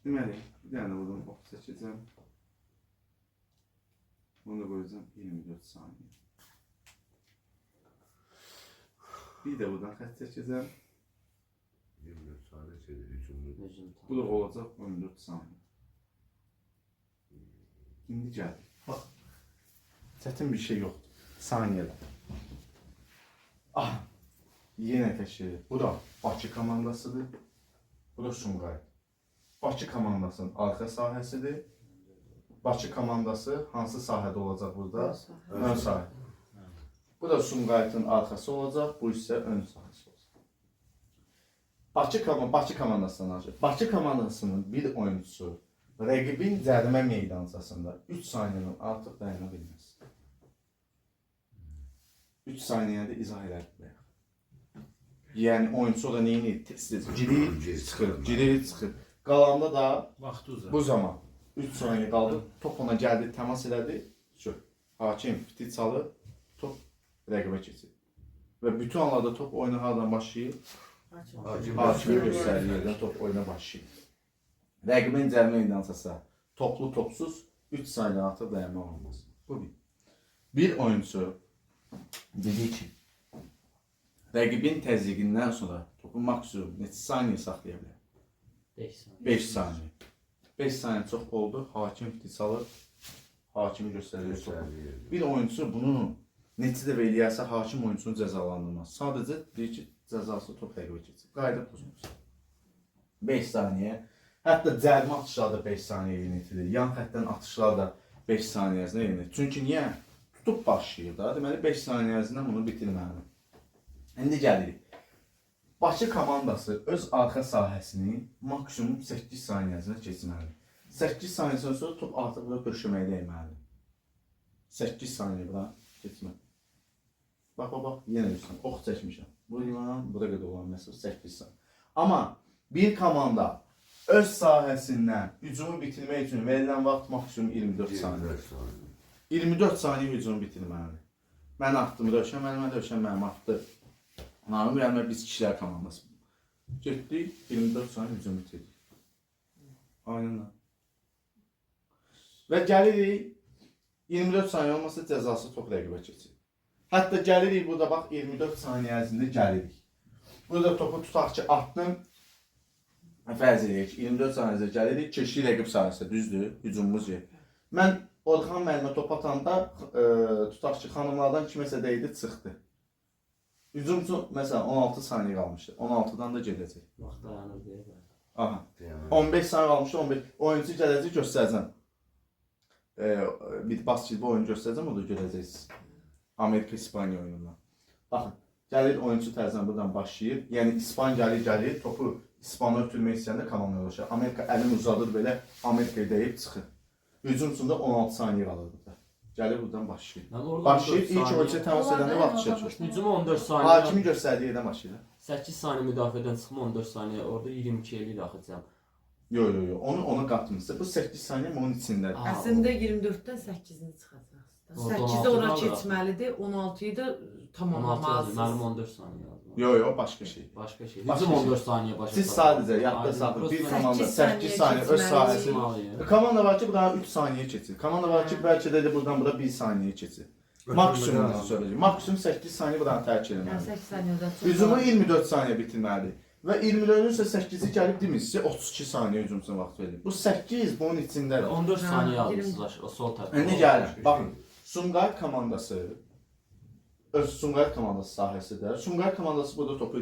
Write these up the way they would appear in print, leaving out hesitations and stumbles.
Deməli, bir dənə buradan ok seçəcəm. Bunu da qoyacağım 24 saniye. Bir də buradan xətt çəkəcəm. 24 saniye şeydir, hücumlu. Bu da olacaq 14 saniye. İndi gəldik. Bax, çətin bir şey yoxdur. Saniyədə. Ah, yenə təşkil. Bu da Bakı komandasıdır. Bu da Sumqayıt. Bakı komandasının arxa sahəsidir. Bakı komandası hansı sahədə olacaq burada? Ön sahə. Bu da Sumqayıtın arxası olacaq, bu isə ön sahəsi olacaq. Bakı komandasından danışır. Bakı komandasının bir oyuncusu rəqibin cərimə meydançasında 3 saniyədən artıq dayana bilməz. 3 saniyədə izah elədik. Yəni oyuncu orada neyini tez-tez girir, çıxır. Qalanda da bu zaman 3 saniyə qaldı, top ona gəldi, təmas elədi, hakim fiti çalır, top rəqibə keçir. Və bütün anlarda top oyunu hardan başlayır? Hakimin göstərdiyi yerdən top oyuna başlayır. Rəqibin cərimə meydançası toplu topsuz 3 saniyə artıq dayanmaq olmaz. Bu bir. Bir oyuncu dedi ki, rəqibin təzyiqindən sonra topu maksimum neçə saniyə saxlaya bilər? 5 saniyə. 5 saniyə çox oldu, hakim fiti çalır, hakimi göstərir topu. Bir oyuncu bunu neçə dəfə eləyərsə hakim oyuncunu cəzalandırmaz. Sadəcə deyir ki, cəzası top rəqibə keçir. Qayda pozulmuş. 5 saniyə. Hətta cərimə atışlar da 5 saniyə yönetilir. Yan xəttdən atışlar da 5 saniyə ərzində yönetilir. Çünki niyə? Tutub başlayır da. Deməli 5 saniyə ərzində bunu bitirməlidir. İndi gəlirik. Bakı komandası öz arxa sahəsini maksimum 8 saniyə ərzində keçməlidir. 8 saniyədən sonra top artıq burada pörşəməyə dəyməlidir. 8 saniyə bura keçmək. Bax, yenə üstən. Ox çəkmişəm. Bu liman, bura qədər olan məsələ 8 saniyə. Amma bir komanda öz sahəsindən hücumu bitirmək üçün verilən vaxt maksimum 24 saniyə. 24 saniyə hücumu bitirməlidir. Mən atdım Rövşən, mənim atdı. Namı bilmə biz kişilər komandası. Getdik, 24 saniyə hücum bitirdik. Aynen. Və gəlirik, 24 saniyə olmasa cəzası top rəqibə keçir. Hətta gəlirik, burada bax 24 saniyə ərzində gəlirik. Burada topu tutaq ki, attım. Fərz edək ki, 24 saniyədə gəlirik, keçdik rəqib sahəsinə, düzdür, hücumumuz yer. Mən Orxan müəllimə top atanda, tutaq ki, xanımlardan kiməsə dəydi, çıxdı. Hücumcu, məsələn, 16 saniyə qalmışdı, 16-dan da gedəcək. Vaxt dayanır deyə. Aha, 15 saniyə qalmışdı, 15. Oyuncu gələcək, göstərəcəm. Bir basketbol oyunu göstərəcəm, o da görəcəksiniz. Amerika-İspaniya oyunundan. Baxın, gəlir oyuncu tərzən buradan başlayır. Yəni, İspan gəlir, topu İspanı ötürmək istəyəndə komanda ulaşır. Amerika əlini uzadır belə, Amerikaya dəyib çıxır. Hücumcunda 16 saniyə qalır burada. Gəlir buradan başlayır. Başlayır, ilk oyuncu təmas edəndə vaxt düşəcək. Hücum 14 saniyə. Hakimi göstərdiyi yerdən başlayır. 8 saniyə müdafiədən çıxma 14 saniyə, orada 22 eləyir axı cəm. Yox, onu qatmışsa, bu 8 saniyə onun içindədir. Əslində 24-dən 8-ni çıxacaq. 8-i ora keçməlidir, 16-yı da tamamlamazsınız. Mənim 14 saniyə lazım. Yox, başqa şey. Başqa şey. Hücum 14 saniyə başa. Siz sadəcə yadda saxlayın, bir komanda 8 saniyə öz sahəsini. Komanda var ki, buradan 3 saniyə keçir. Komanda var ki, bəlkə də buradan bura 1 saniyə keçir. Maksimum söyləyəcəm. Maksimum 8 saniyə buradan tərk edilməlidir. 8 saniyədən çox. Hücumu 24 saniyə bitirməlidir. Və 24-ün isə 8-i gəlib demişsə 32 saniyə hücumçuna vaxt verir. Bu 8 bunun içindədir. 14 saniyə almışsınız o sol tərəfə. İndi gəlir. Baxın, Sumqayıt komandası öz Sumqayıt komandası sahəsidir. Sumqayıt komandası burada topu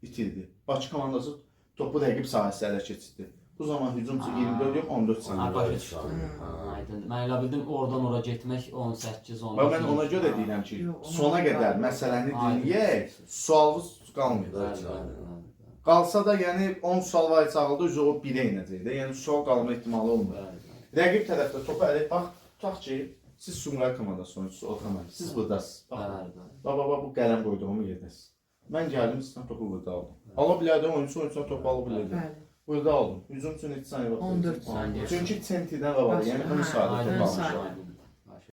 itirdi. Bakı komandası topu rəqib sahəsi ələ keçirdi. Bu zaman hücumçu 24 yox 14 saniyə. Başa düşdüm. Aydın. Mən elə bildim oradan ora getmək 18 19. Və mən ona görə deyirəm ki, sona qədər məsələni dinləyək, sualımız qalmayacaq. Qalsa da yəni 10 sual var çağıldı, o 1-ə inəcək də. Yəni sual qalma ehtimalı olmur. Rəqib tərəfdə topu ələ bax, tutaq ki, siz Sumqayıt komandası oyuncusu Orxan müəllim. Siz buradasınız. Bax, bu qələm qoyduğum yerdəsiniz. Mən gəldim, sizdən topu burada aldım. Ala bilərdim, oyuncudan topu alıb bilərdim. Burada aldım. Hücum üçün 2 saniyə vaxt. 14 saniyə. Çünki sentidən qabalı, yəni ön sahədə top almışam.